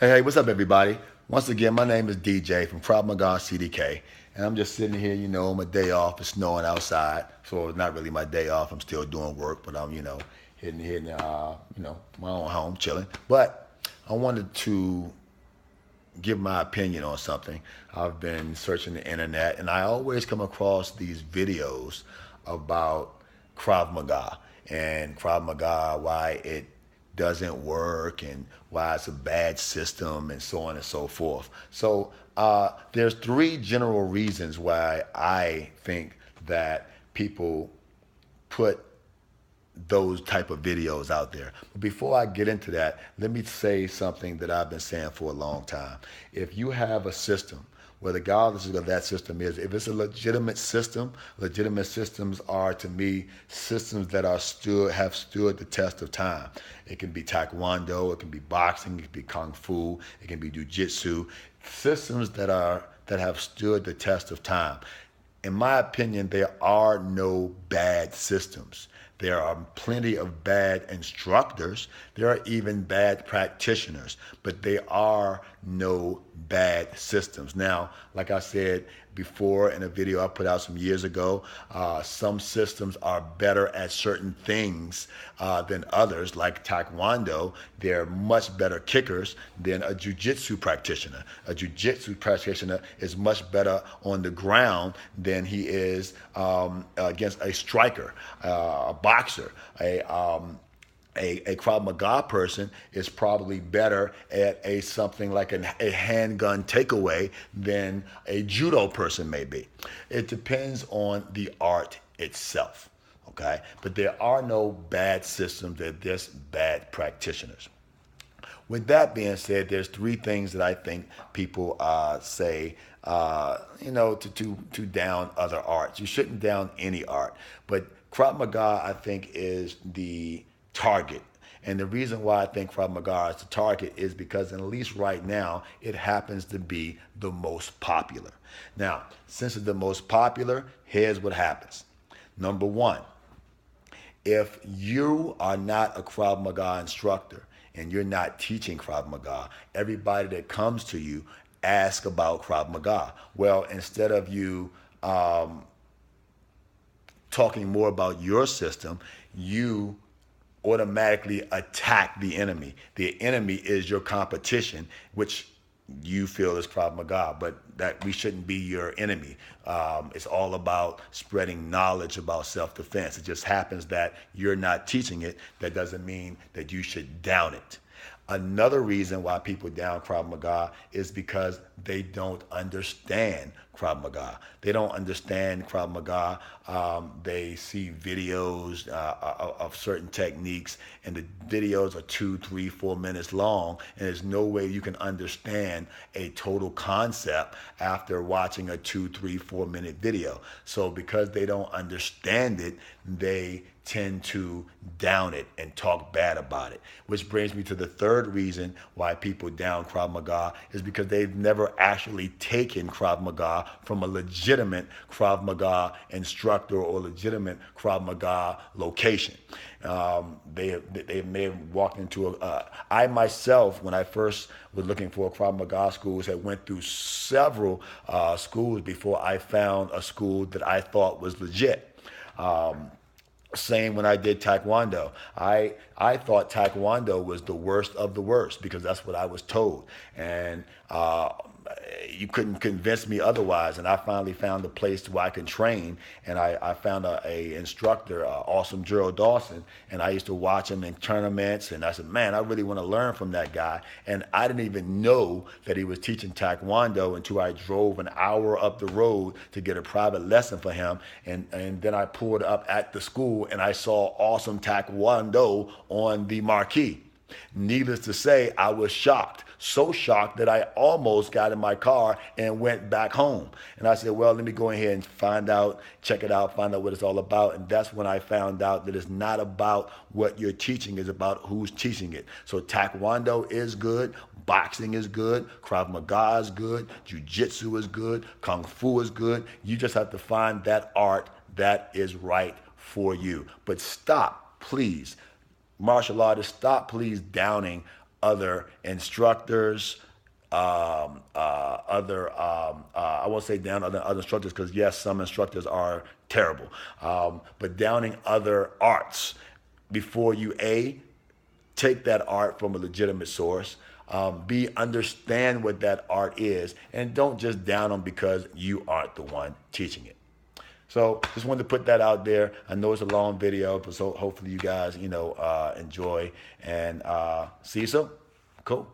Hey, what's up, everybody? Once again, my name is DJ from Krav Maga CDK, and I'm just sitting here, on my day off. It's snowing outside, so it's not really my day off. I'm still doing work, but I'm, hitting, my own home, chilling. But I wanted to give my opinion on something. I've been searching the internet, and I always come across these videos about Krav Maga and Krav Maga, why it doesn't work and why it's a bad system and so on and so forth. So there's three general reasons why I think that people put those type of videos out there. But before I get into that, let me say something that I've been saying for a long time. If you have a system, where regardless of what that system is, if it's a legitimate system, legitimate systems are to me systems that have stood the test of time. It can be taekwondo, it can be boxing, it can be kung fu, it can be jujitsu, systems that have stood the test of time. In my opinion, there are no bad systems. There are plenty of bad instructors. There are even bad practitioners, but there are no bad systems. Now, like I said before in a video I put out some years ago, some systems are better at certain things than others. Like Taekwondo, they're much better kickers than a jiu-jitsu practitioner. A jiu-jitsu practitioner is much better on the ground than he is against a striker, a boxer, a Krav Maga person is probably better at something like a handgun takeaway than a judo person may be. It depends on the art itself, okay? But there are no bad systems, they're just bad practitioners. With that being said, there's three things that I think people say, to down other arts. You shouldn't down any art, but Krav Maga, I think, is the target. And the reason why I think Krav Maga is the target is because, at least right now, it happens to be the most popular. Now, since it's the most popular, here's what happens. Number one, if you are not a Krav Maga instructor and you're not teaching Krav Maga, everybody that comes to you asks about Krav Maga. Well, instead of you talking more about your system, you automatically attack the enemy. The enemy is your competition, which you feel is Krav Maga, but that we shouldn't be your enemy. It's all about spreading knowledge about self-defense. It just happens that you're not teaching it. That doesn't mean that you should down it. Another reason why people down Krav Maga is because they don't understand Krav Maga. They don't understand Krav Maga. They see videos of certain techniques, and the videos are 2, 3, 4 minutes long, and there's no way you can understand a total concept after watching a 2, 3, 4 minute video. So because they don't understand it, they tend to down it and talk bad about it. Which brings me to the third reason why people down Krav Maga is because they've never actually taken Krav Maga from a legitimate Krav Maga instructor or legitimate Krav Maga location. They may have walked into I myself, when I first was looking for Krav Maga schools, had went through several schools before I found a school that I thought was legit. Same when I did Taekwondo. I thought Taekwondo was the worst of the worst because that's what I was told. And you couldn't convince me otherwise. And I finally found a place where I can train. And I found a instructor, awesome Gerald Dawson. And I used to watch him in tournaments. And I said, man, I really want to learn from that guy. And I didn't even know that he was teaching Taekwondo until I drove an hour up the road to get a private lesson for him. And then I pulled up at the school and I saw awesome Taekwondo on the marquee. Needless to say, I was shocked. So shocked that I almost got in my car and went back home. And I said, well, let me go ahead and find out, check it out, find out what it's all about. And that's when I found out that it's not about what you're teaching, it's about who's teaching it. So Taekwondo is good, boxing is good, Krav Maga is good, Jiu-Jitsu is good, Kung Fu is good. You just have to find that art that is right for you. But stop, please. Martial artists, stop please downing other instructors, I won't say down other instructors, because yes, some instructors are terrible, but downing other arts before you take that art from a legitimate source. Understand what that art is, and don't just down them because you aren't the one teaching it. So just wanted to put that out there. I know it's a long video, but so hopefully you guys, enjoy, and see you soon. Cool.